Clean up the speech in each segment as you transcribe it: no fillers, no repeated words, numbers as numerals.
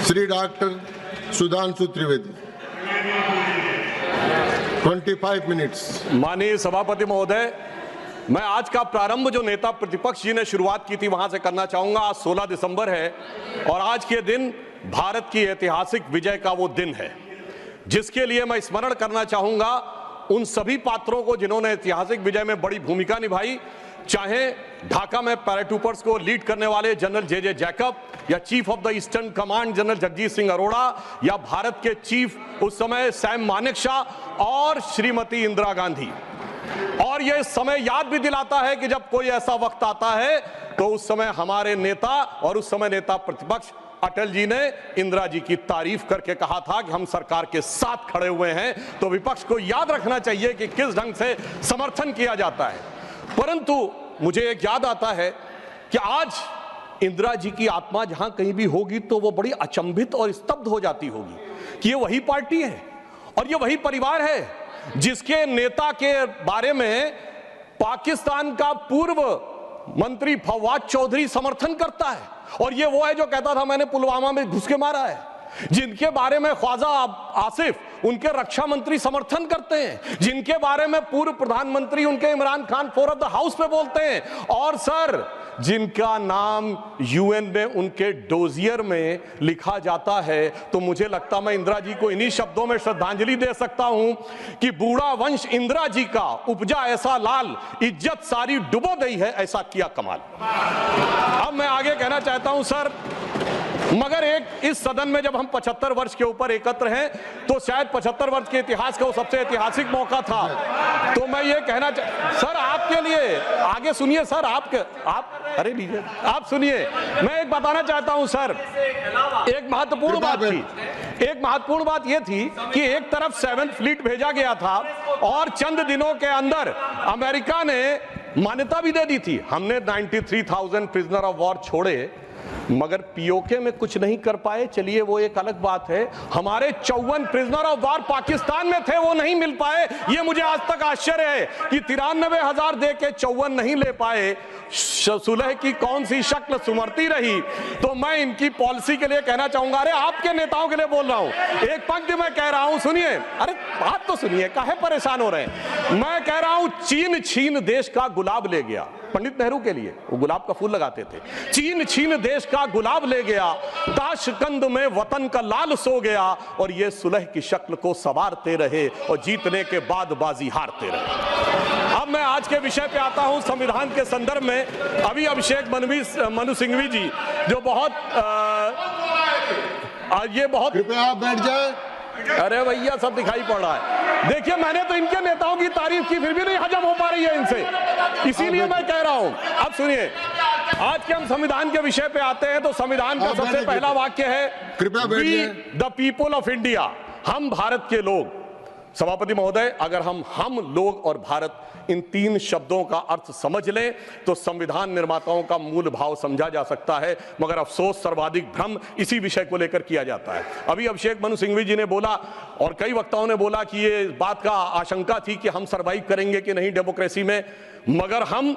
Shri doctor Sudhanshu Trivedi 25 minutes. माननीय सभापति महोदय, मैं आज का प्रारंभ जो नेता प्रतिपक्ष जी ने शुरुआत की थी वहां से करना चाहूंगा। आज 16 दिसंबर है और आज के दिन भारत की ऐतिहासिक विजय का वो दिन है जिसके लिए मैं स्मरण करना चाहूंगा उन सभी पात्रों को जिन्होंने ऐतिहासिक विजय में बड़ी भूमिका निभाई, चाहे ढाका में पैराट्रूपर्स को लीड करने वाले जनरल जे जैकब या chief of the eastern command general Jagjit Singh Arora या भारत के चीफ उस समय सैम मानेकशॉ और श्रीमती इंदिरा गांधी। और यह समय याद भी दिलाता है कि जब कोई ऐसा वक्त आता है तो उस समय हमारे नेता और उस समय नेता प्रतिपक्ष अटल जी ने इंदिरा जी की तारीफ करके कहा था कि हम सरकार के साथ खड़े हुए हैं। तो विपक्ष को याद रखना चाहिए कि किस ढंग से समर्थन किया जाता है। परंतु मुझे एक याद आता है कि आज इंदिरा जी की आत्मा जहां कहीं भी होगी तो वो बड़ी अचंभित और स्तब्ध हो जाती होगी कि ये वही पार्टी है और ये वही परिवार है जिसके नेता के बारे में पाकिस्तान का पूर्व मंत्री फवाद चौधरी समर्थन करता है। और ये वो है जो कहता था मैंने पुलवामा में घुस के मारा है, जिनके बारे में ख्वाजा आसिफ उनके रक्षा मंत्री समर्थन करते हैं, जिनके बारे में पूर्व प्रधानमंत्री उनके Imran Khan floor of the house पे बोलते हैं, और सर जिनका नाम यूएन में उनके डोजियर में लिखा जाता है। तो मुझे लगता मैं इंदिरा जी को इन्हीं शब्दों में श्रद्धांजलि दे सकता हूं कि बूढ़ा वंश इंदिरा जी का उपजा ऐसा लाल, इज्जत सारी डुबो गई है ऐसा किया कमाल। अब मैं आगे कहना चाहता हूं सर, मगर एक इस सदन में जब हम 75 वर्ष के ऊपर एकत्र हैं तो शायद 75 वर्ष के इतिहास का वो सबसे ऐतिहासिक मौका था। तो मैं ये कहना सर आपके लिए आगे सुनिए सर, आप अरे लीजिए आप सुनिए, मैं एक बताना चाहता हूं सर, एक महत्वपूर्ण बात ये थी कि एक तरफ 7th फ्लीट भेजा गया था और चंद दिनों के अंदर अमेरिका ने मान्यता भी दे दी थी। हमने 93,000 प्रिजनर ऑफ वॉर छोड़े मगर पीओके में कुछ नहीं कर पाए। चलिए वो एक अलग बात है। हमारे 54 प्रिजनर ऑफ वॉर पाकिस्तान में थे, वो नहीं मिल पाए। ये मुझे आज तक आश्चर्य है कि 93,000 दे के 54 नहीं ले पाए। सुलह की कौन सी शक्ल सुमरती रही। तो मैं इनकी पॉलिसी के लिए कहना चाहूंगा, अरे आपके नेताओं के लिए बोल रहा हूं, एक पंक्ति में कह रहा हूं, सुनिए, अरे बात तो सुनिए, काहे परेशान हो रहे हैं। मैं कह रहा हूं चीन छीन देश का गुलाब ले गया। पंडित नेहरू के लिए वो गुलाब का फूल लगाते थे। चीन छीन देश का गुलाब ले गया, ताशकंद में वतन का लाल सो गया, और ये सुलह की शक्ल को संवारते रहे और जीतने के बाद बाजी हारते रहे। अब मैं आज के विषय पे आता हूं संविधान के संदर्भ में। अभी अभिषेक मनु सिंघवी जी जो बहुत कृपया आप बैठ जाए। अरे भैया सब दिखाई पड़ रहा है। देखिए मैंने तो इनके नेताओं की तारीफ की फिर भी नहीं हजम हो पा रही है इनसे, इसीलिए मैं कह रहा हूं। अब सुनिए, आज के हम संविधान के विषय पे आते हैं तो संविधान का सबसे पहला वाक्य है, कृपया we the people of India, हम भारत के लोग। सभापति महोदय, अगर हम लोग और भारत इन 3 शब्दों का अर्थ समझ लें तो संविधान निर्माताओं का मूल भाव समझा जा सकता है। मगर अफसोस सर्वाधिक भ्रम इसी विषय को लेकर किया जाता है। अभी अभिषेक मनु सिंघवी जी ने बोला और कई वक्ताओं ने बोला कि ये बात का आशंका थी कि हम सरवाइव करेंगे कि नहीं डेमोक्रेसी में, मगर हम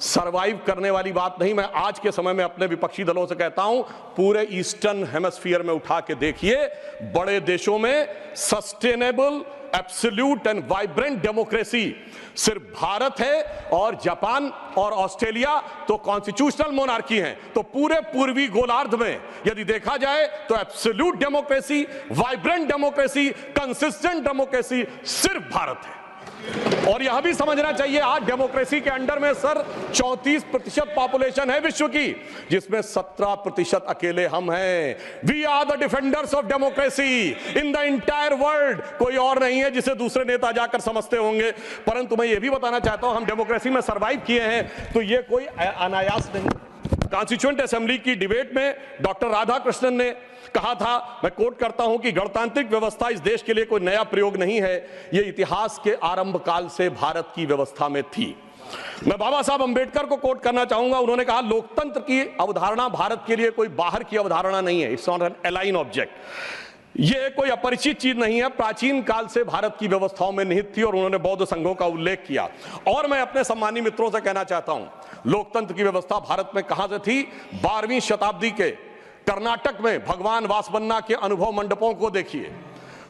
सरवाइव करने वाली बात नहीं। मैं आज के समय में अपने विपक्षी दलों से कहता हूं, पूरे ईस्टर्न हेमिस्फीयर में उठा के देखिए, बड़े देशों में sustainable absolute and vibrant democracy सिर्फ भारत है, और जापान और ऑस्ट्रेलिया तो कॉन्स्टिट्यूशनल मोनार्की हैं। तो पूरे पूर्वी गोलार्ध में यदि देखा जाए तो absolute democracy, vibrant democracy, consistent democracy सिर्फ भारत है। और यह भी समझना चाहिए आज डेमोक्रेसी के अंडर में सर 34% पॉपुलेशन है विश्व की, जिसमें 17% अकेले हम हैं। We are the defenders of democracy in the entire world. कोई और नहीं है जिसे दूसरे नेता जाकर समझते होंगे। परंतु मैं यह भी बताना चाहता हूं, हम डेमोक्रेसी में सरवाइव किए हैं तो यह कोई अनायास नहीं। कॉन्स्टिट्यूएंट असेंबली की डिबेट में डॉक्टर राधाकृष्णन ने कहा था, मैं कोट करता हूं, कि गणतांत्रिक व्यवस्था इस देश के लिए कोई नया प्रयोग नहीं है, यह इतिहास के आरंभ काल से भारत की व्यवस्था में थी। मैं बाबा साहब अंबेडकर को कोट करना चाहूंगा। उन्होंने कहा, लोकतंत्र की अवधारणा भारत के लिए कोई बाहर की अवधारणा नहीं है, it's not an align object. ये कोई अपरिचित चीज नहीं है, प्राचीन काल से भारत की व्यवस्थाओं में निहित थी। और उन्होंने बौद्ध संघों का उल्लेख किया। और मैं अपने सम्मानी मित्रों से कहना चाहता हूं, लोकतंत्र की व्यवस्था भारत में कहां से थी? 12वीं शताब्दी के कर्नाटक में भगवान वासवन्ना के अनुभव मंडपों को देखिए।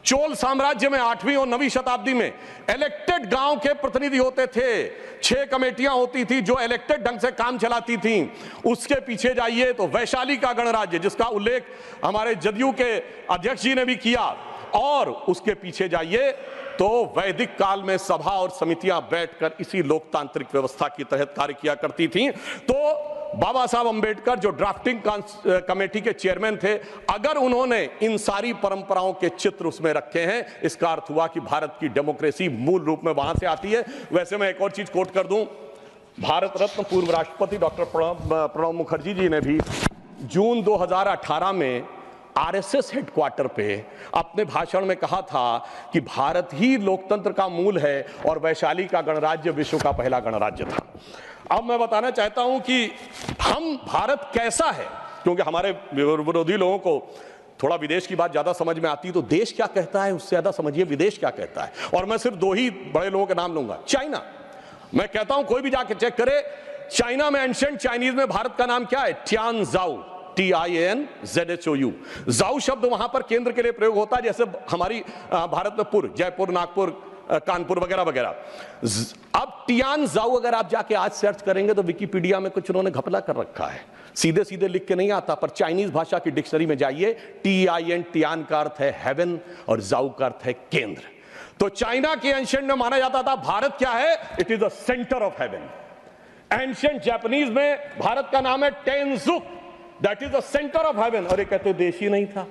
चोल साम्राज्य में 8वीं और 9वीं शताब्दी में इलेक्टेड गांव के प्रतिनिधि होते थे, 6 कमेटियां होती थी जो इलेक्टेड ढंग से काम चलाती थी। उसके पीछे जाइए तो वैशाली का गणराज्य, जिसका उल्लेख हमारे जदयू के अध्यक्ष जी ने भी किया, और उसके पीछे जाइए तो वैदिक काल में सभा और समितियां बैठकर इसी लोकतांत्रिक व्यवस्था के तहत कार्य किया करती थी। तो बाबा साहब अंबेडकर जो ड्राफ्टिंग कमेटी के चेयरमैन थे, अगर उन्होंने इन सारी परंपराओं के चित्र उसमें रखे हैं, इसका अर्थ हुआ कि भारत की डेमोक्रेसी मूल रूप में वहां से आती है। वैसे मैं एक और चीज कोट कर दूं, भारत रत्न पूर्व राष्ट्रपति डॉक्टर प्रणब मुखर्जी जी ने भी जून 2018 में आरएसएस हेडक्वार्टर पे अपने भाषण में कहा था कि भारत ही लोकतंत्र का मूल है और वैशाली का गणराज्य विश्व का पहला गणराज्य था। अब मैं बताना चाहता हूं कि हम भारत कैसा है, क्योंकि हमारे विरोधी लोगों को थोड़ा विदेश की बात ज्यादा समझ में आती है, तो देश क्या कहता है उससे ज्यादा समझिए विदेश क्या कहता है। और मैं सिर्फ 2 ही बड़े लोगों के नाम लूंगा। चाइना, मैं कहता हूं कोई भी जाके चेक करे, चाइना में एंशिएंट चाइनीज में भारत का नाम क्या है? तियानजाओ, TIANZHOU। जाओ शब्द वहां पर केंद्र के लिए प्रयोग होता है, जैसे हमारी भारत में पुर, जयपुर, नागपुर, कानपुर वगैरह वगैरह। अब तियानजाओ अगर आप जाके आज सर्च करेंगे तो विकिपीडिया में कुछ उन्होंने घपला कर रखा है, सीधे सीधे लिख के नहीं आता, पर चाइनीज भाषा की डिक्शनरी में जाइए, TIN, तियान का अर्थ है हेवन और जाओ का अर्थ है केंद्र। तो चाइना के एंशिएंट में माना जाता था भारत क्या है? It is the centre of heaven. Ancient Japanese में भारत का नाम है Tenjiku, that is the centre of heaven. और ये कहते देश ही नहीं था,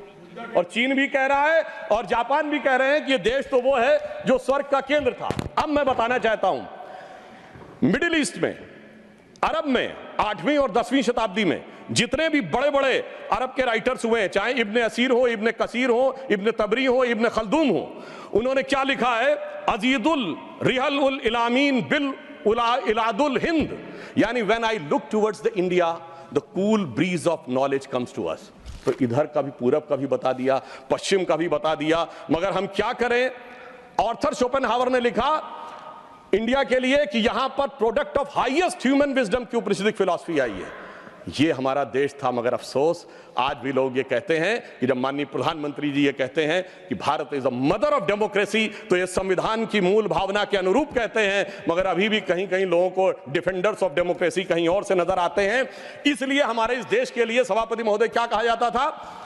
और चीन भी कह रहा है और जापान भी कह रहे हैं कि ये देश तो वो है जो स्वर्ग का केंद्र था। अब मैं बताना चाहता हूं, मिडिल ईस्ट में, अरब में 8वीं और 10वीं शताब्दी में जितने भी बड़े बड़े अरब के राइटर्स हुए, चाहे इब्ने असीर हो, इब्ने कसीर हो, इब्ने तबरी हो, इब्ने खल्दूम हो, उन्होंने क्या लिखा है? अजीदुल रिहल उल इलामीन बिल इलादुल हिंद, यानी when I look towards the India the cool breeze of knowledge comes to us. तो इधर का भी, पूरब का भी बता दिया, पश्चिम का भी बता दिया, मगर हम क्या करें? ऑर्थर शोपेनहावर ने लिखा इंडिया के लिए कि यहां पर product of highest human wisdom की ऊपनिषदिक फिलॉसफी आई है। ये हमारा देश था, मगर अफसोस आज भी लोग ये कहते हैं कि जब माननीय प्रधानमंत्री जी ये कहते हैं कि Bharat is a mother of democracy, तो ये संविधान की मूल भावना के अनुरूप कहते हैं, मगर अभी भी कहीं कहीं लोगों को डिफेंडर्स ऑफ डेमोक्रेसी कहीं और से नजर आते हैं। इसलिए हमारे इस देश के लिए सभापति महोदय क्या कहा जाता था?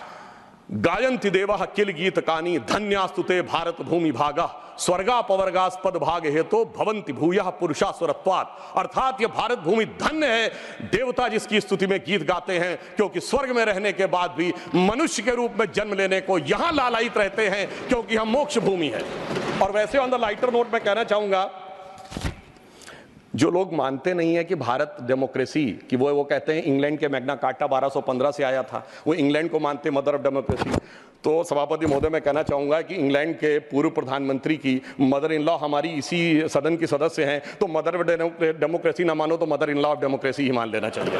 गायन्ति देवः किल गीत कानी धन्यास्तुते भारत भूमि भागा स्वर्गापवर्गास्पद भाग हेतु भवंति भूयः पुरुषा स्वरत्वात्। अर्थात ये भारत भूमि धन्य है, देवता जिसकी स्तुति में गीत गाते हैं, क्योंकि स्वर्ग में रहने के बाद भी मनुष्य के रूप में जन्म लेने को यहां लालायित रहते हैं, क्योंकि हम मोक्ष भूमि है। और वैसे ऑन द लाइटर नोट मैं कहना चाहूंगा, जो लोग मानते नहीं है कि भारत डेमोक्रेसी कि वो कहते हैं इंग्लैंड के मैग्ना कार्टा 1215 से आया था, वो इंग्लैंड को मानते मदर ऑफ डेमोक्रेसी। तो सभापति महोदय मैं कहना चाहूंगा कि इंग्लैंड के पूर्व प्रधानमंत्री की मदर इन लॉ हमारी इसी सदन की सदस्य हैं, तो मदर ऑफ डेमोक्रेसी ना मानो तो mother in law of democracy ही मान लेना चाहिए।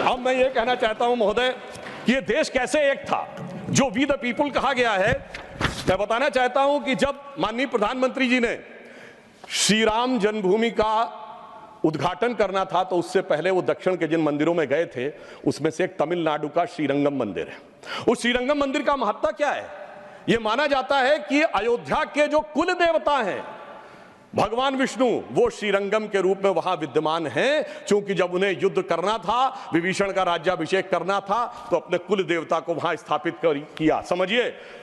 अब मैं ये कहना चाहता हूं महोदय कि ये देश कैसे एक था जो वी द पीपुल कहा गया है। मैं बताना चाहता हूं कि जब माननीय प्रधानमंत्री जी ने श्री राम जन्मभूमि का उद्घाटन करना था, तो उससे पहले वो दक्षिण के जिन मंदिरों में गए थे उसमें से एक तमिलनाडु का श्रीरंगम मंदिर है। उस श्रीरंगम मंदिर का महत्ता क्या है? यह माना जाता है कि अयोध्या के जो कुल देवता हैं भगवान विष्णु, वो श्रीरंगम के रूप में वहां विद्यमान हैं, क्योंकि जब उन्हें युद्ध करना था, विभीषण का राज्याभिषेक करना था, तो अपने कुल देवता को वहां स्थापित किया। समझिए,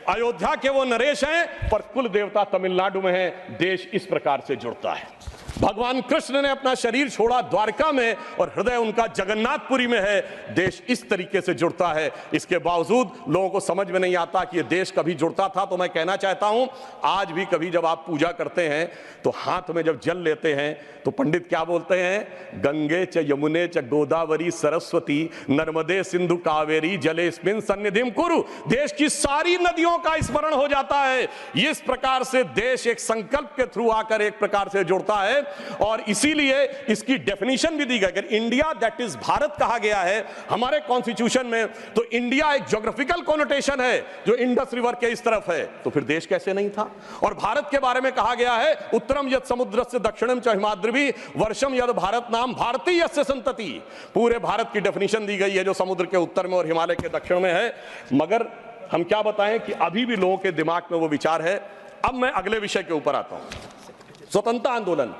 अयोध्या के वो नरेश हैं पर कुल देवता तमिलनाडु में है। देश इस प्रकार से जुड़ता है। भगवान कृष्ण ने अपना शरीर छोड़ा द्वारका में और हृदय उनका जगन्नाथपुरी में है। देश इस तरीके से जुड़ता है। इसके बावजूद लोगों को समझ में नहीं आता कि ये देश कभी जुड़ता था। तो मैं कहना चाहता हूं, आज भी कभी जब आप पूजा करते हैं तो हाथ में जब जल लेते हैं तो पंडित क्या बोलते हैं? गंगे च यमुने च गोदावरी सरस्वती नर्मदे सिंधु कावेरी जलेस्मिन सन्निधिम कुरु। देश की सारी नदियों का स्मरण हो जाता है। इस प्रकार से देश एक संकल्प के थ्रू आकर एक प्रकार से जुड़ता है। है और इसीलिए इसकी डेफिनेशन भी दी गई। अगर इंडिया दैट इज भारत कहा गया है हमारे कॉन्स्टिट्यूशन में, तो इंडिया एक ज्योग्राफिकल कॉनोटेशन है जो इंडस रिवर के इस तरफ है, तो फिर देश कैसे नहीं था। और भारत के बारे में कहा गया है उत्तरम यत् समुद्रस्य दक्षिणम च हिमाद्रिभि वर्षम यद भारत नाम भारतीय संतति। पूरे भारत की डेफिनेशन दी गई है जो समुद्र के उत्तर में और हिमालय के दक्षिण में है। मगर हम क्या बताएं कि अभी भी लोगों के दिमाग में वो विचार है। अब मैं अगले विषय के ऊपर आता हूं। स्वतंत्रता आंदोलन।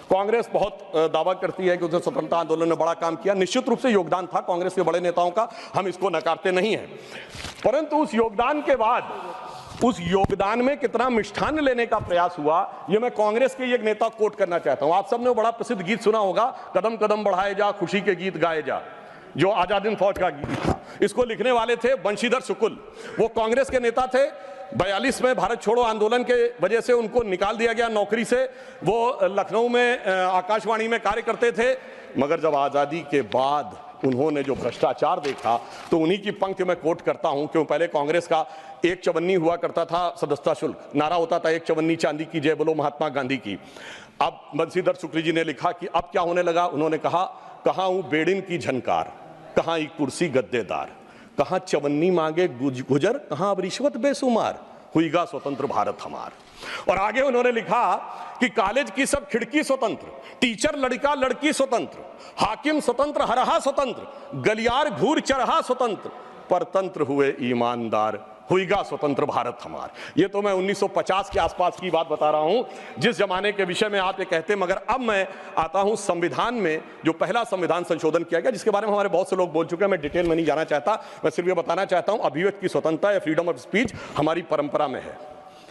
कांग्रेस बहुत दावा करती है कि उसने स्वतंत्रता आंदोलन में बड़ा काम किया। निश्चित रूप से योगदान था कांग्रेस के बड़े नेताओं का, हम इसको नकारते नहीं हैं। परंतु उस योगदान के बाद उस योगदान में कितना मिष्ठान्न लेने का प्रयास हुआ, यह मैं कांग्रेस के एक नेता कोट करना चाहता हूं। आप सबने बड़ा प्रसिद्ध गीत सुना होगा, कदम कदम बढ़ाए जा खुशी के गीत गाए जा, जो आजाद फौज का गीत था। इसको लिखने वाले थे बंशीधर शुक्ल। वो कांग्रेस के नेता थे। 42 में भारत छोड़ो आंदोलन के वजह से उनको निकाल दिया गया नौकरी से। वो लखनऊ में आकाशवाणी में कार्य करते थे। मगर जब आजादी के बाद उन्होंने जो भ्रष्टाचार देखा, तो उन्हीं की पंक्ति में कोट करता हूं। क्यों, पहले कांग्रेस का एक चवन्नी हुआ करता था सदस्यता शुल्क, नारा होता था एक चवन्नी चांदी की जय बोलो महात्मा गांधी की। अब बंशीधर शुक्ल जी ने लिखा कि अब क्या होने लगा। उन्होंने कहा, कहां हूं बेड़िन की झनकार, कहां एक कुर्सी गद्देदार, कहां चवन्नी मांगे गुजर, कहां अब रिश्वत बेसुमार, हुईगा स्वतंत्र भारत हमार। और आगे उन्होंने लिखा कि कॉलेज की सब खिड़की स्वतंत्र, टीचर लड़का लड़की स्वतंत्र, हाकिम स्वतंत्र हरहा स्वतंत्र, गलियार घूर चरहा स्वतंत्र, परतंत्र हुए ईमानदार, हुईगा स्वतंत्र भारत हमार। ये तो मैं 1950 के आसपास की बात बता रहा हूं, जिस जमाने के विषय में आप ये कहते हैं। मगर अब मैं आता हूं संविधान में, जो पहला संविधान संशोधन किया गया, जिसके बारे में हमारे बहुत से लोग बोल चुके हैं, मैं डिटेल में नहीं जाना चाहता। मैं सिर्फ ये बताना चाहता हूं, अभिव्यक्ति की स्वतंत्रता या फ्रीडम ऑफ स्पीच हमारी परंपरा में है।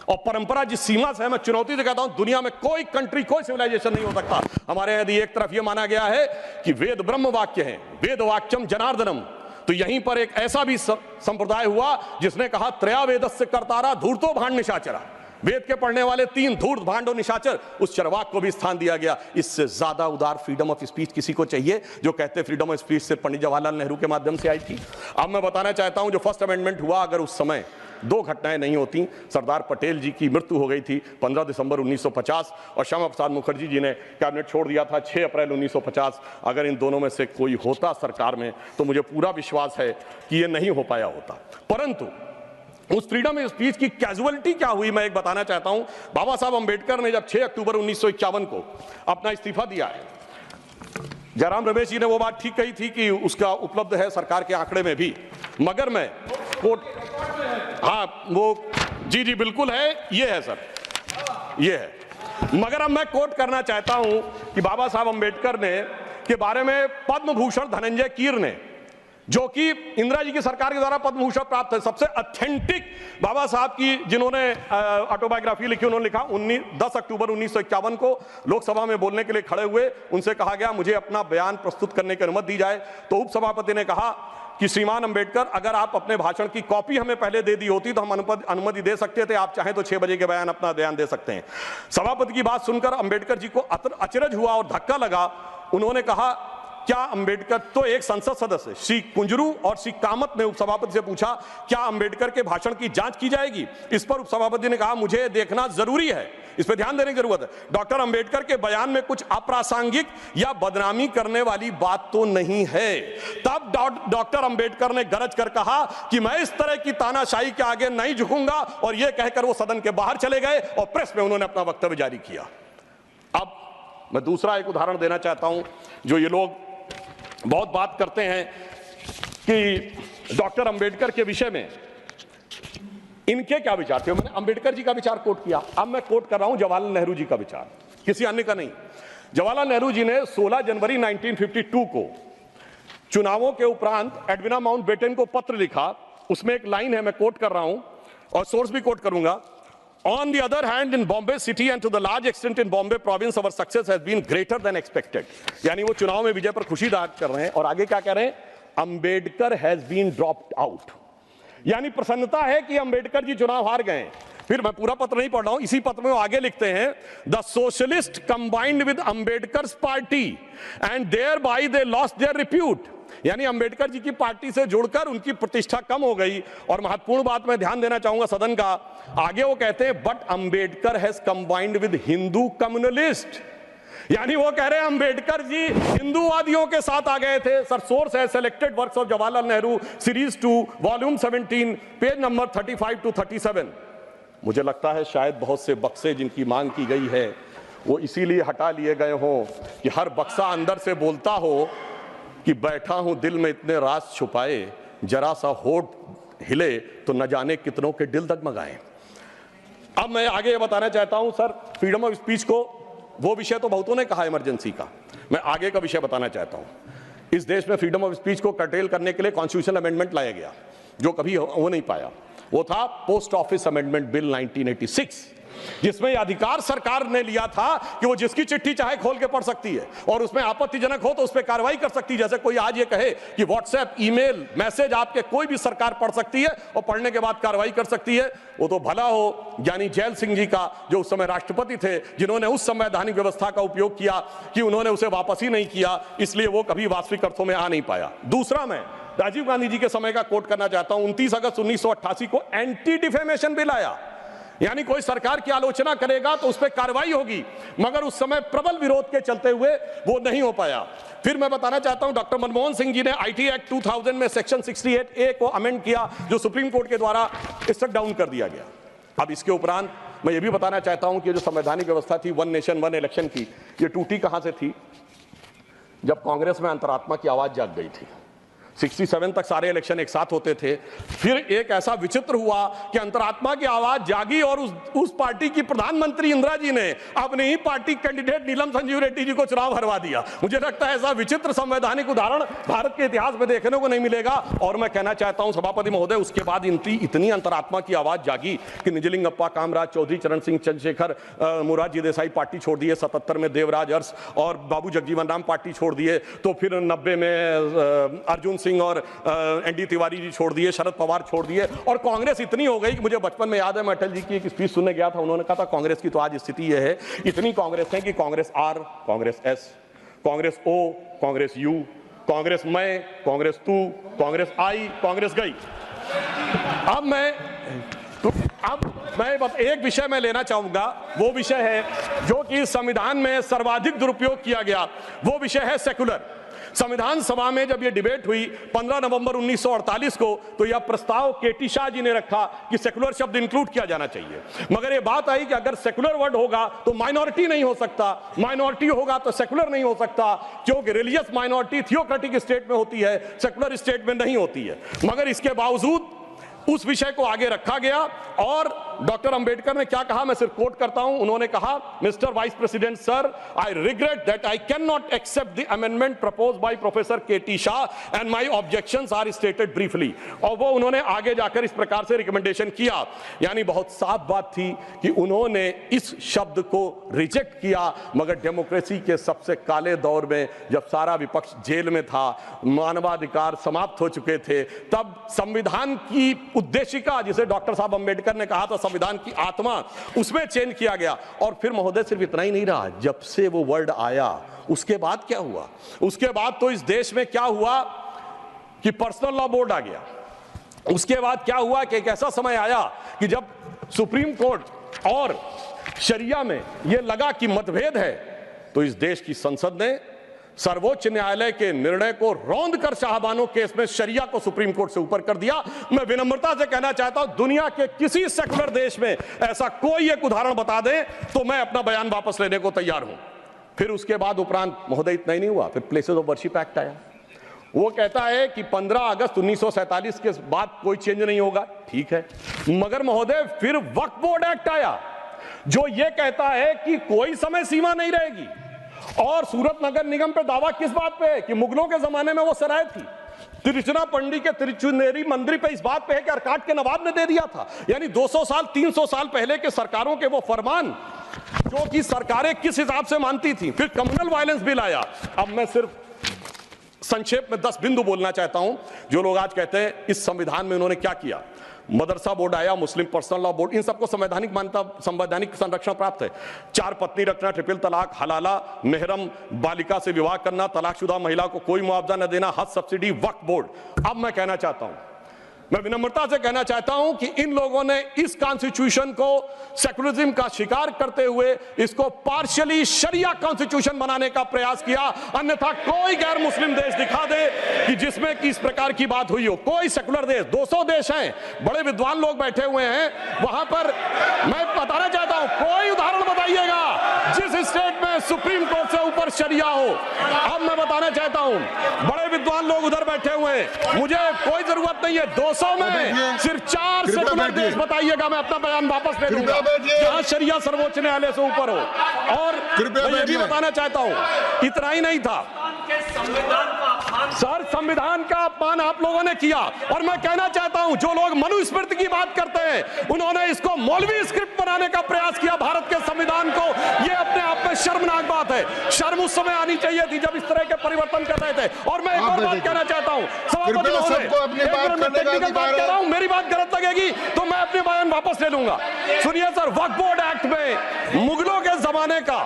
और परंपरा जिस सीमा से है, मैं चुनौती से कहता हूं, दुनिया में कोई कंट्री, कोई सिविलाइजेशन नहीं हो सकता। हमारे यदि एक तरफ यह माना गया है कि वेद ब्रह्म वाक्य है, वेद वाक्यम जनार्दनम, तो यहीं पर एक ऐसा भी संप्रदाय हुआ जिसने कहा त्रया वेदस्य कर्तारा धूर्तो भांड निशाचरा। वेद के पढ़ने वाले 3 धूर्त भांड और निशाचर, उस चरवाक को भी स्थान दिया गया। इससे ज्यादा उदार फ्रीडम ऑफ स्पीच किसी को चाहिए? जो कहते फ्रीडम ऑफ स्पीच सिर्फ पंडित जवाहरलाल नेहरू के माध्यम से आई थी। अब मैं बताना चाहता हूं, जो फर्स्ट अमेंडमेंट हुआ, अगर उस समय 2 घटनाएं नहीं होती, सरदार पटेल जी की मृत्यु हो गई थी 15 दिसंबर 1950 और श्यामा प्रसाद मुखर्जी जी ने कैबिनेट छोड़ दिया था 6 अप्रैल 1950। अगर इन दोनों में से कोई होता सरकार में, तो मुझे पूरा विश्वास है कि यह नहीं हो पाया होता। परंतु उस फ्रीडम ऑफ स्पीच की कैजुअलिटी क्या हुई, मैं एक बताना चाहता हूं। बाबा साहब अंबेडकर ने जब 6 अक्टूबर 1951 को अपना इस्तीफा दिया है, जयराम रमेश जी ने वो बात ठीक कही थी कि उसका उपलब्ध है सरकार के आंकड़े में भी। मगर मैं कोट, हाँ वो जी बिल्कुल है, ये है सर, ये है। मगर अब मैं कोट करना चाहता हूं कि बाबा साहब अंबेडकर ने के बारे में पद्म भूषण धनंजय कीर ने, जो कि इंदिरा जी की सरकार के द्वारा पद्म भूषण प्राप्त है, सबसे ऑथेंटिक बाबा साहब की जिन्होंने ऑटोबायोग्राफी लिखी, उन्होंने लिखा 10 अक्टूबर 1951 को लोकसभा में बोलने के लिए खड़े हुए। उनसे कहा गया मुझे अपना बयान प्रस्तुत करने की अनुमति दी जाए। तो उपसभापति ने कहा कि श्रीमान अंबेडकर, अगर आप अपने भाषण की कॉपी हमें पहले दे दी होती तो हम अनुमति दे सकते थे, आप चाहें तो 6 बजे के बयान अपना बयान दे सकते हैं। सभापति की बात सुनकर अंबेडकर जी को अचरज हुआ और धक्का लगा। उन्होंने कहा, क्या अंबेडकर, तो एक संसद सदस्य श्री कुंजरू और श्री कामत ने उपसभापति से पूछा, क्या अंबेडकर के भाषण की जांच की जाएगी? इस पर उपसभापति ने कहा, मुझे देखना जरूरी है, इस पर ध्यान देने की जरूरत है। डॉक्टर अंबेडकर के बयान में कुछ अप्रासंगिक या बदनामी करने वाली बात तो नहीं है। तब डॉक्टर अंबेडकर ने गरज कर कहा कि मैं इस तरह की तानाशाही के आगे नहीं झुकूंगा, और यह कहकर वो सदन के बाहर चले गए और प्रेस में उन्होंने अपना वक्तव्य जारी किया। अब मैं दूसरा एक उदाहरण देना चाहता हूं, जो ये लोग बहुत बात करते हैं कि डॉक्टर अंबेडकर के विषय में इनके क्या विचार थे। मैंने अंबेडकर जी का विचार कोट किया, अब मैं कोट कर रहा हूं जवाहरलाल नेहरू जी का विचार, किसी अन्य का नहीं। जवाहरलाल नेहरू जी ने 16 जनवरी 1952 को चुनावों के उपरांत एडविना माउंटबेटन को पत्र लिखा। उसमें एक लाइन है, मैं कोट कर रहा हूं और सोर्स भी कोट करूंगा। On the other hand, in Bombay city and to the large extent in Bombay province, our success has been greater than expected. यानी वो चुनाव में विजय पर खुशी जाहिर कर रहे हैं। और आगे क्या कह रहे हैं? Ambedkar has been dropped out, यानी प्रसन्नता है कि अंबेडकर जी चुनाव हार गए। फिर मैं पूरा पत्र नहीं पढ़ रहा हूं, इसी पत्र में वो आगे लिखते हैं, the socialist combined with Ambedkar's party and thereby they lost their repute, यानी अंबेडकर जी की पार्टी से जुड़कर उनकी प्रतिष्ठा कम हो गई। और महत्वपूर्ण बात मैं ध्यान देना चाहूंगा सदन का, आगे वो कहते हैं, but Ambedkar has combined with Hindu communalist, यानी वो कह रहे हैं अंबेडकर जी हिंदूवादियों के साथ आ गए थे। सर सोर्स है selected works of Jawaharlal Nehru series 2 volume 17 page number 35 to 37। मुझे लगता है शायद बहुत से बक्से जिनकी मांग की गई है वो इसीलिए हटा लिए गए हों कि हर बक्सा अंदर से बोलता हो कि बैठा हूं दिल में इतने राज छुपाए, जरा सा होठ हिले तो न जाने कितनों के दिल डगमगाए। अब मैं आगे ये बताना चाहता हूं सर, फ्रीडम ऑफ स्पीच को, वो विषय तो बहुतों ने कहा इमरजेंसी का, मैं आगे का विषय बताना चाहता हूं। इस देश में फ्रीडम ऑफ स्पीच को कर्टेल करने के लिए कॉन्स्टिट्यूशनल अमेंडमेंट लाया गया जो कभी हो नहीं पाया। वो था पोस्ट ऑफिस अमेंडमेंट बिल 1986, जिसमें यह अधिकार सरकार ने लिया था कि वो जिसकी चिट्ठी चाहे खोल के पढ़ सकती है और उसमें आपत्तिजनक हो तो उस पर कार्रवाई कर सकती है। जैसे कोई आज ये कहे कि व्हाट्सएप ईमेल मैसेज आपके कोई भी सरकार पढ़ सकती है और पढ़ने के बाद कार्रवाई कर सकती है, वो तो भला हो ज्ञानी जैल सिंह जी का जो उस समय राष्ट्रपति थे, जिन्होंने उस संवैधानिक व्यवस्था का उपयोग किया कि उन्होंने उसे वापस ही नहीं किया, इसलिए वो कभी वास्तविक अर्थों में आ नहीं पाया। दूसरा, मैं राजीव गांधी जी के समय का कोट करना चाहता हूं। 29 अगस्त 1988 को एंटी डिफेमेशन बिल आया, यानी कोई सरकार की आलोचना करेगा तो उस पर कार्रवाई होगी, मगर उस समय प्रबल विरोध के चलते हुए वो नहीं हो पाया। फिर मैं बताना चाहता हूं डॉक्टर मनमोहन सिंह जी ने आईटी एक्ट 2000 में सेक्शन 68A को अमेंड किया, जो सुप्रीम कोर्ट के द्वारा स्ट्रक डाउन कर दिया गया। अब इसके उपरांत मैं ये भी बताना चाहता हूं कि जो संवैधानिक व्यवस्था थी वन नेशन वन इलेक्शन की, ये टूटी कहां से थी? जब कांग्रेस में अंतरात्मा की आवाज जाग गई थी। 67 तक सारे इलेक्शन एक साथ होते थे, फिर एक ऐसा विचित्र हुआ कि अंतरात्मा की आवाज जागी और उस पार्टी की प्रधानमंत्री इंदिरा जी ने अपनी ही पार्टी कैंडिडेट नीलम संजीव रेड्डी जी को चुनाव हरवा दिया। मुझे लगता है ऐसा विचित्र संवैधानिक उदाहरण भारत के इतिहास में देखने को नहीं मिलेगा। और मैं कहना चाहता हूं सभापति महोदय, उसके बाद इतनी अंतरात्मा की आवाज जागी कि निजलिंगप्पा, कामराज चौधरी, चरण सिंह चंद्रशेखर, मोरारजी देसाई पार्टी छोड़ दिए, 77 में देवराज अरस और बाबू जगजीवन राम पार्टी छोड़ दिए, तो फिर 90 में अर्जुन सिंह और एनडी तिवारी जी छोड़ दिए, शरद पवार छोड़ दिए, और कांग्रेस इतनी हो गई कि मुझे बचपन में याद है, मैं अटल जी की एक स्पीच सुनने गया था, उन्होंने कहा था कांग्रेस की तो आज स्थिति यह है, इतनी कांग्रेस है कि Congress R, Congress S, Congress O, Congress U, Congress मैं, कांग्रेस तू, कांग्रेस आई, कांग्रेस गई। अब मैं बस एक विषय में लेना चाहूंगा, वो विषय है जो कि संविधान में सर्वाधिक दुरुपयोग किया गया, वो विषय है सेकुलर। संविधान सभा में जब ये डिबेट हुई 15 नवंबर 1948 को, तो यह प्रस्ताव केटी शाह जी ने रखा कि सेकुलर शब्द इंक्लूड किया जाना चाहिए, मगर ये बात आई कि अगर सेकुलर वर्ड होगा तो माइनॉरिटी नहीं हो सकता, माइनॉरिटी होगा तो सेकुलर नहीं हो सकता, क्योंकि रिलीजियस माइनॉरिटी थियोक्रेटिक स्टेट में होती है, सेकुलर स्टेट में नहीं होती है। मगर इसके बावजूद उस विषय को आगे रखा गया और डॉक्टर अंबेडकर ने क्या कहा, मैं सिर्फ कोट करता हूं, उन्होंने कहा, mister vice president sir, I regret that I can not accept the amendment proposed by professor KT Shah and my objections are stated briefly. और वो उन्होंने आगे जाकर इस प्रकार से रिकमेंडेशन किया, यानी बहुत साफ बात थी कि उन्होंने इस शब्द को रिजेक्ट किया। मगर डेमोक्रेसी के सबसे काले दौर में, जब सारा विपक्ष जेल में था, मानवाधिकार समाप्त हो चुके थे, तब संविधान की उद्देशिका, जिसे डॉक्टर साहब अंबेडकर ने कहा था संविधान की आत्मा, उसमें चेंज किया गया। और फिर महोदय सिर्फ इतना ही नहीं रहा, जब से वो वर्ड आया उसके बाद क्या हुआ? उसके बाद तो इस देश में क्या हुआ कि पर्सनल लॉ बोर्ड आ गया। उसके बाद क्या हुआ कि एक ऐसा समय आया कि जब सुप्रीम कोर्ट और शरिया में यह लगा कि मतभेद है, तो इस देश की संसद ने सर्वोच्च न्यायालय के निर्णय को रौंद कर शाहबानो केस में शरिया को सुप्रीम कोर्ट से ऊपर कर दिया। मैं विनम्रता से कहना चाहता हूं, दुनिया के किसी सेकुलर देश में ऐसा कोई एक उदाहरण बता दे तो मैं अपना बयान वापस लेने को तैयार हूं। फिर उसके बाद उपरांत महोदय इतना ही नहीं हुआ, फिर प्लेसेस ऑफ वर्शिप एक्ट आया। वो कहता है कि 15 अगस्त 1947 के बाद कोई चेंज नहीं होगा, ठीक है, मगर महोदय फिर वक्फ बोर्ड एक्ट आया जो ये कहता है कि कोई समय सीमा नहीं रहेगी। और सूरत नगर निगम पे दावा किस बात पे है कि मुगलों के जमाने में वो सराय थी, तिरुचिरापल्ली के तिरुचुनेरी मंदिर पे इस बात पे है कि अरकाट के नवाब ने दे दिया था। यानी 200 साल 300 साल पहले के सरकारों के वो फरमान जो कि सरकारें किस हिसाब से मानती थी। फिर कम्युनल वायलेंस बिल आया। अब मैं सिर्फ संक्षेप में 10 बिंदु बोलना चाहता हूं। जो लोग आज कहते हैं इस संविधान में उन्होंने क्या किया, मदरसा बोर्ड आया, मुस्लिम पर्सनल लॉ बोर्ड, इन सबको संवैधानिक मान्यता, संवैधानिक संरक्षण प्राप्त है। 4 पत्नी रखना, ट्रिपल तलाक, हलाला, मेहरम बालिका से विवाह करना, तलाकशुदा महिला को कोई मुआवजा न देना, हज सब्सिडी, वक्फ बोर्ड। अब मैं कहना चाहता हूं, मैं विनम्रता से कहना चाहता हूं कि इन लोगों ने इस कॉन्स्टिट्यूशन को सेकुलरिज्म का शिकार करते हुए इसको पार्शियली शरिया कॉन्स्टिट्यूशन बनाने का प्रयास किया। अन्यथा कोई गैर मुस्लिम देश दिखा दे कि जिसमें कि इस प्रकार की बात हुई हो, कोई सेकुलर देश, 200 देश हैं, बड़े विद्वान लोग बैठे हुए हैं वहां पर। मैं बताना चाहता हूं, कोई उदाहरण बताइएगा जिस स्टेट में सुप्रीम कोर्ट से ऊपर शरिया हो। अब मैं बताना चाहता हूं, बड़े विद्वान लोग उधर बैठे हुए हैं, मुझे कोई जरूरत नहीं है 200 में सिर्फ 4 सेकुलर देश बताइएगा, मैं अपना बयान वापस ले लूंगा जहां शरिया सर्वोच्च न्यायालय से ऊपर हो। और मैं ये भी बताना चाहता हूं, इतना ही नहीं था सर, संविधान का अपमान आप लोगों ने किया। और मैं कहना चाहता हूं, जो लोग मनुस्मृति की बात करते हैं उन्होंने इसको मौलवी स्क्रिप्ट बनाने का प्रयास किया भारत के संविधान को। यह अपने आप में शर्मनाक बात है। शर्म उस समय आनी चाहिए थी जब इस तरह के परिवर्तन कर रहे थे। और मैं एक और बात कहना चाहता हूं, सभापति महोदय, टेक्निकल बात कह रहा हूं, मेरी बात गलत लगेगी तो मैं अपने बयान वापस ले लूंगा। सुनिए सर, वक्फ बोर्ड एक्ट में मुगलों के जमाने का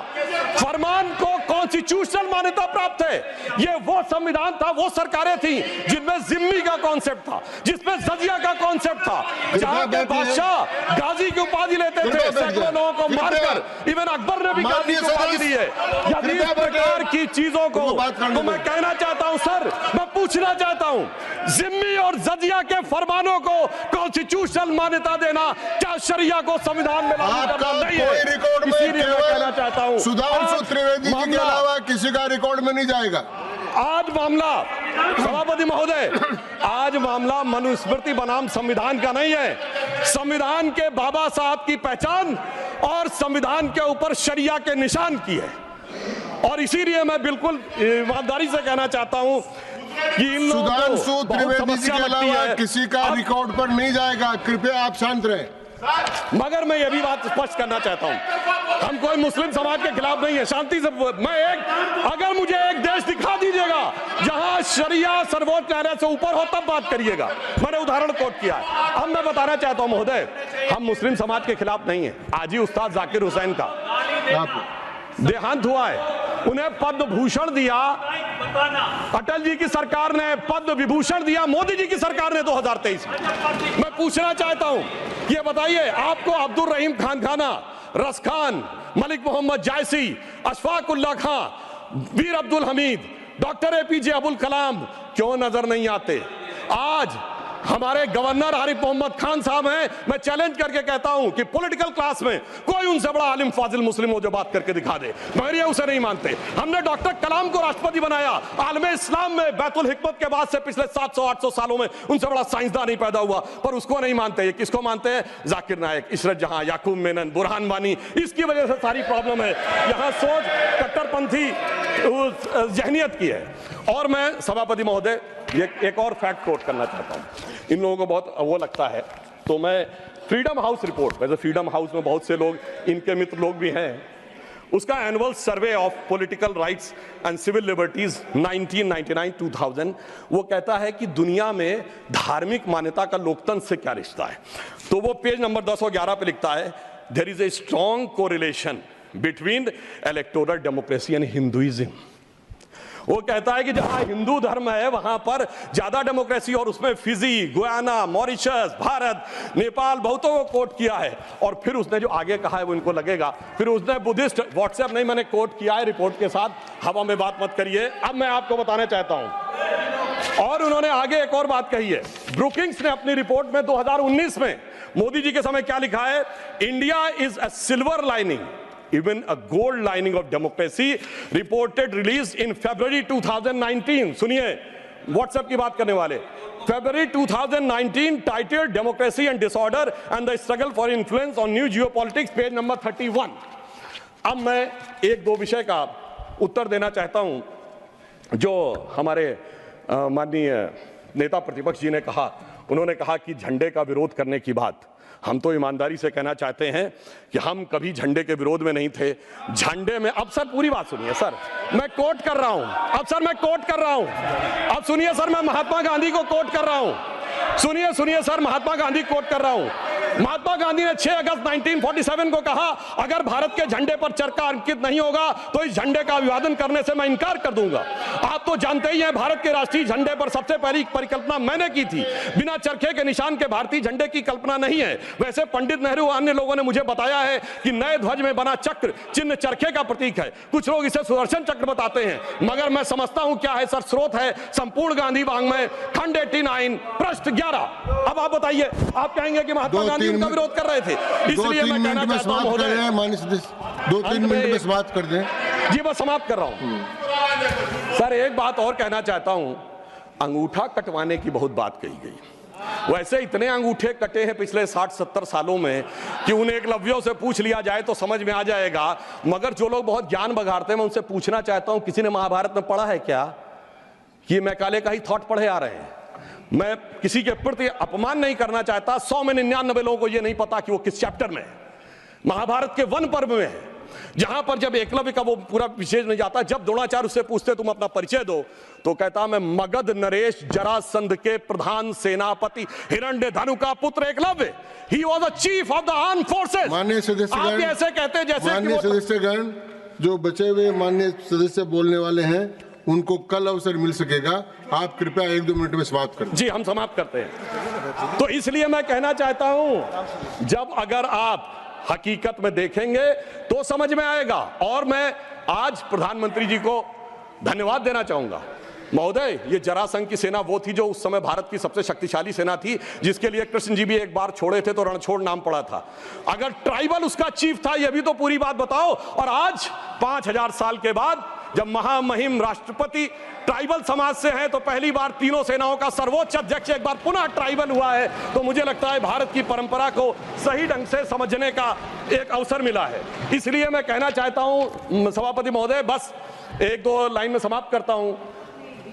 फरमान को कॉन्स्टिट्यूशनल मान्यता प्राप्त है। यह वो संविधान था, वो सरकारें थी जिनमें जिम्मी का कॉन्सेप्ट था, जिसमें जजिया का कॉन्सेप्ट था, जहां के बादशाह गाजी की उपाधि लेते थे, सैकड़ों लोगों को मारकर। इवन अकबर ने भी गाजी की उपाधि दी है। यदि इस प्रकार की चीजों को तो मैं कहना चाहता हूं सर, मैं पूछना चाहता हूं, जिम्मी और जजिया के फरमानों को कॉन्स्टिट्यूशनल मान्यता देना क्या शरिया को संविधान में लागू करना नहीं है? इसीलिए मैं कहना चाहता हूं, सुधांशु त्रिवेदी जी के अलावा किसी का रिकॉर्ड में नहीं जाएगा। आज मामला, सभापति महोदय, आज मामला मनुस्मृति बनाम संविधान का नहीं है। संविधान के बाबा साहब की पहचान और संविधान के ऊपर शरिया के निशान की है। और इसीलिए मैं बिल्कुल ईमानदारी से कहना चाहता हूं कि इन लोगों को सुधांशु त्रिवेदी जी के अलावा किसी का रिकॉर्ड पर नहीं जाएगा। कृपया आप शांत रहें। मगर मैं यह भी बात स्पष्ट करना चाहता हूं, हम कोई मुस्लिम समाज के खिलाफ नहीं है। शांति से अगर मुझे एक देश दिखा दीजिएगा जहां शरिया सर्वोच्च न्यायालय से ऊपर हो तब बात करिएगा। मैंने उदाहरण कोट किया। अब मैं बताना चाहता हूं महोदय, हम मुस्लिम समाज के खिलाफ नहीं है। आज ही उस्ताद जाकिर हुसैन का देहांत हुआ है, उन्हें पद्म भूषण दिया, अटल जी की सरकार ने पद्म विभूषण दिया, मोदी जी की सरकार ने 2023 में। मैं पूछना चाहता हूं, ये बताइए, आपको अब्दुल रहीम खान खाना, रस खान, मलिक मोहम्मद जायसी, अशफाक उल्लाह खां, वीर अब्दुल हमीद, डॉक्टर APJ अबुल कलाम क्यों नजर नहीं आते? आज हमारे गवर्नर आरिफ मोहम्मद खान साहब हैं। मैं चैलेंज करके कहता हूं कि पॉलिटिकल क्लास में कोई उनसे बड़ा आलिम फाजिल मुस्लिम हो जो बात करके दिखा दे, मगर ये उसे नहीं मानते। हमने डॉक्टर कलाम को राष्ट्रपति बनाया। आलमे इस्लाम में बैतुल हिकमत के बाद से पिछले 700-800 सालों में उनसे बड़ा साइंसदान नहीं पैदा हुआ, पर उसको नहीं मानते। ये किसको मानते हैं? जाकिर नायक, इशरत जहां, याकूब मेनन, बुरहान वानी। इसकी वजह से सारी प्रॉब्लम है। यहां सोच कट्टरपंथी जहनियत की है। और मैं सभापति महोदय एक और फैक्ट कोट करना चाहता हूं, इन लोगों को बहुत वो लगता है, तो मैं फ्रीडम हाउस रिपोर्ट, वैसे फ्रीडम हाउस में बहुत से लोग इनके मित्र लोग भी हैं, उसका annual survey of political rights and civil liberties 1999-2000 वो कहता है कि दुनिया में धार्मिक मान्यता का लोकतंत्र से क्या रिश्ता है। तो वो पेज नंबर 10 और 11 पे लिखता है, there is a strong correlation between electoral democracy and Hinduism. वो कहता है कि जहां हिंदू धर्म है वहां पर ज्यादा डेमोक्रेसी, और उसमें Fiji, Guyana, Mauritius, Bharat, Nepal बहुतों को कोट किया है। और फिर उसने जो आगे कहा है वो इनको लगेगा, फिर उसने बुद्धिस्ट, व्हाट्सएप नहीं, मैंने कोट किया है रिपोर्ट के साथ, हवा में बात मत करिए। अब मैं आपको बताना चाहता हूं, और उन्होंने आगे एक और बात कही है। ब्रुकिंग्स ने अपनी रिपोर्ट में 2019 में मोदी जी के समय क्या लिखा है? India is a silver lining, even a gold lining of democracy, reported released in February 2019. सुनिए, व्हाट्सएप की बात करने वाले, February 2019 titled Democracy and Disorder and the Struggle for Influence on New Geopolitics, page number 31। अब मैं एक दो विषय का उत्तर देना चाहता हूं जो हमारे माननीय नेता प्रतिपक्ष जी ने कहा। उन्होंने कहा कि झंडे का विरोध करने की बात, हम तो ईमानदारी से कहना चाहते हैं कि हम कभी झंडे के विरोध में नहीं थे। झंडे में, अब सर पूरी बात सुनिए सर, मैं कोट कर रहा हूं, अब सर मैं कोट कर रहा हूं, अब सुनिए सर, मैं महात्मा गांधी को कोट कर रहा हूं, सुनिए सर, महात्मा गांधी कोट कर रहा हूं। महात्मा गांधी ने 6 अगस्त 1947 को कहा, अगर भारत के झंडे पर चरखा अंकित नहीं होगा तो इस झंडे का अभिवादन करने से मैं इनकार कर दूंगा। आप तो जानते ही हैं, भारत के राष्ट्रीय झंडे पर सबसे पहली परिकल्पना मैंने की थी। बिना चरखे के निशान के भारतीय झंडे की कल्पना नहीं है। वैसे पंडित नेहरू और अन्य लोगों ने मुझे बताया है कि नए ध्वज में बना चक्र चिन्ह चरखे का प्रतीक है। कुछ लोग इसे सुदर्शन चक्र बताते हैं, मगर मैं समझता हूं क्या है सर। स्रोत है संपूर्ण गांधी वाङ्मय, खंड 89, पृष्ठ 11। अब आप बताइए, आप कहेंगे कि महात्मा गांधी उनका विरोध कर रहे थे, इसलिए मैं कहना चाहता हूं महोदय, 2-3 मिनट में समाप्त कर दें। जी मैं समाप्त कर रहा हूं सर। एक बात और कहना चाहता हूं, अंगूठा कटवाने की बहुत बात कही गई। वैसे इतने अंगूठे कटे हैं पिछले 60-70 सालों में कि उन एकलव्यों से पूछ लिया जाए तो समझ में आ जाएगा। मगर जो लोग बहुत ज्ञान बघाड़ते हैं, मैं उनसे पूछना चाहता हूं, किसी ने महाभारत में पढ़ा है क्या कि मैकाले का ही थॉट पढ़े आ रहे हैं? मैं किसी के प्रति अपमान नहीं करना चाहता। 100 में 99 लोगों को यह नहीं पता कि वो किस चैप्टर में है। महाभारत के वन पर्व में है, जहां पर जब एकलव्य का वो पूरा विशेष नहीं जाता, जब द्रोणाचार्य उससे पूछते तुम अपना परिचय दो, तो कहता मैं मगध नरेश जरासंध के प्रधान सेनापति हिरण्यधनु का पुत्र Eklavya. He was the chief of the armed forces. माननीय सदस्यगण, आप ऐसे कहते जैसे माननीय सदस्यगण, जो बचे हुए माननीय सदस्य बोलने वाले हैं उनको कल अवसर मिल सकेगा। आप कृपया 1-2 मिनट में समाप्त करें। जी हम समाप्त करते हैं। तो इसलिए मैं कहना चाहता हूं, जब अगर आप हकीकत में देखेंगे तो समझ में आएगा। और मैं आज प्रधानमंत्री जी को धन्यवाद देना चाहूंगा। महोदय, ये जरासंध की सेना वो थी जो उस समय भारत की सबसे शक्तिशाली सेना थी, जिसके लिए कृष्ण जी भी एक बार छोड़े थे तो रणछोड़ नाम पड़ा था। अगर ट्राइबल उसका चीफ था, यह भी तो पूरी बात बताओ। और आज 5000 साल के बाद जब महामहिम राष्ट्रपति ट्राइबल समाज से हैं, तो पहली बार तीनों सेनाओं का सर्वोच्च अध्यक्ष एक बार पुनः ट्राइबल हुआ है। तो मुझे लगता है भारत की परंपरा को सही ढंग से समझने का एक अवसर मिला है। इसलिए मैं कहना चाहता हूं सभापति महोदय, बस 1-2 लाइन में समाप्त करता हूं।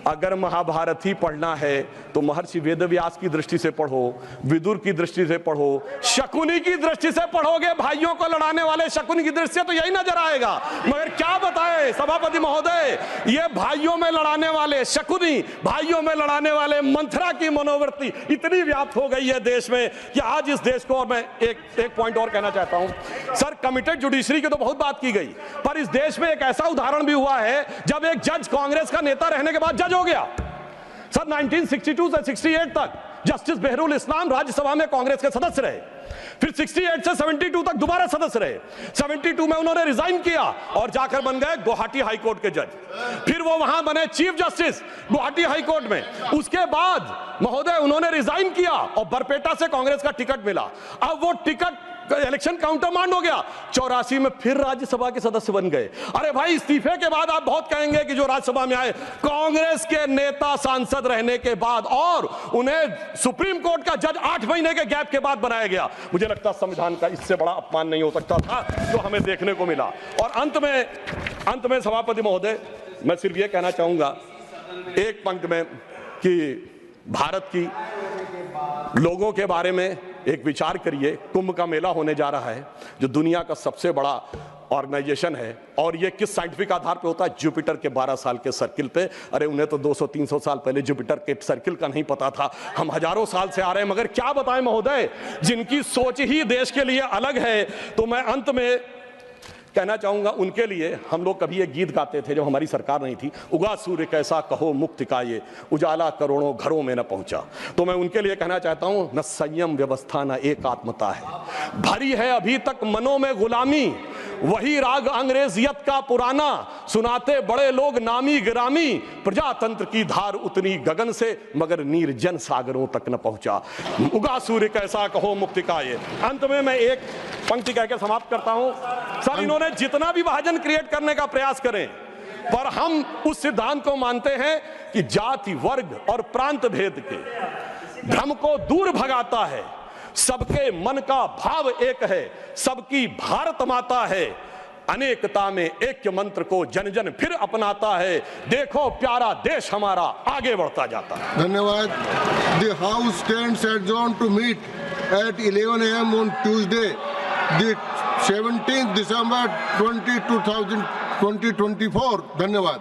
अगर महाभारत ही पढ़ना है तो महर्षि वेदव्यास की दृष्टि से पढ़ो, विदुर की दृष्टि से पढ़ो, शकुनी की दृष्टि से पढ़ोगे, भाइयों को लड़ाने वाले शकुनी की दृष्टि से, तो यही नजर आएगा। मगर क्या बताएं सभापति महोदय, ये भाइयों में लड़ाने वाले शकुनी, भाइयों में लड़ाने वाले मंथरा की मनोवृत्ति इतनी व्याप्त हो गई है देश में कि आज इस देश को, और मैं एक पॉइंट और कहना चाहता हूं सर, कमिटेड जुडिशरी की तो बहुत बात की गई, पर इस देश में एक ऐसा उदाहरण भी हुआ है जब एक जज कांग्रेस का नेता रहने के बाद जज हो गया। सर 1962 से 68 तक जस्टिस बहरुल इस्लाम राज्यसभा में कांग्रेस के सदस्य रहे। फिर 68 से 72 तक दोबारा सदस्य रहे। 72 में उन्होंने रिजाइन किया और जाकर बन गए गुवाहाटी हाईकोर्ट के जज। फिर वो वहां बने चीफ जस्टिस गुवाहाटी हाईकोर्ट में। उसके बाद महोदय उन्होंने रिजाइन किया और बरपेटा से कांग्रेस का टिकट मिला। अब वो टिकट इलेक्शन काउंटर मांड हो गया। 84 में फिर राज्यसभा के सदस्य बन गए। अरे भाई, इस्तीफे के बाद आप बहुत कहेंगे कि जो राज्यसभा में आए कांग्रेस के नेता सांसद रहने के बाद, और उन्हें सुप्रीम कोर्ट का जज 8 महीने के गैप के बाद बनाया गया। मुझे लगता है संविधान का इससे बड़ा अपमान नहीं हो सकता था जो हमें देखने को मिला। और अंत में सभापति महोदय, मैं सिर्फ ये कहना चाहूंगा एक पंक्ति में कि भारत की लोगों के बारे में एक विचार करिए। कुंभ का मेला होने जा रहा है, जो दुनिया का सबसे बड़ा ऑर्गेनाइजेशन है, और ये किस साइंटिफिक आधार पे होता है? जुपिटर के 12 साल के सर्किल पे। अरे उन्हें तो 200-300 साल पहले जुपिटर के सर्किल का नहीं पता था, हम हजारों साल से आ रहे हैं। मगर क्या बताएं महोदय, जिनकी सोच ही देश के लिए अलग है। तो मैं अंत में कहना चाहूंगा, उनके लिए हम लोग कभी एक गीत गाते थे जब हमारी सरकार नहीं थी, उगा सूर्य कैसा कहो मुक्ति का ये, उजाला करोड़ों घरों में न पहुंचा। तो मैं उनके लिए कहना चाहता हूं, न संयम व्यवस्था न एकात्मता है, भरी है अभी तक मनों में गुलामी, वही राग अंग्रेजियत का पुराना, सुनाते बड़े लोग नामी गिरामी, प्रजातंत्र की धार उतनी गगन से, मगर निर्जन सागरों तक न पहुंचा। उगा सूर्य कैसा कहो मुक्ति का ये। अंत में मैं एक पंक्ति कहकर समाप्त करता हूं। सर, इन्होंने जितना भी विभाजन क्रिएट करने का प्रयास करें, पर हम उस सिद्धांत को मानते हैं कि जाति, वर्ग और प्रांत भेद के भ्रम को दूर भगाता है। सबके मन का भाव एक है, सबकी भारत माता है, अनेकता में ऐक्य मंत्र को जन जन फिर अपनाता है। देखो प्यारा देश हमारा आगे बढ़ता जाता है। धन्यवाद। The house stands adjourned to meet at 11 AM on Tuesday, the 17th December 2024। धन्यवाद।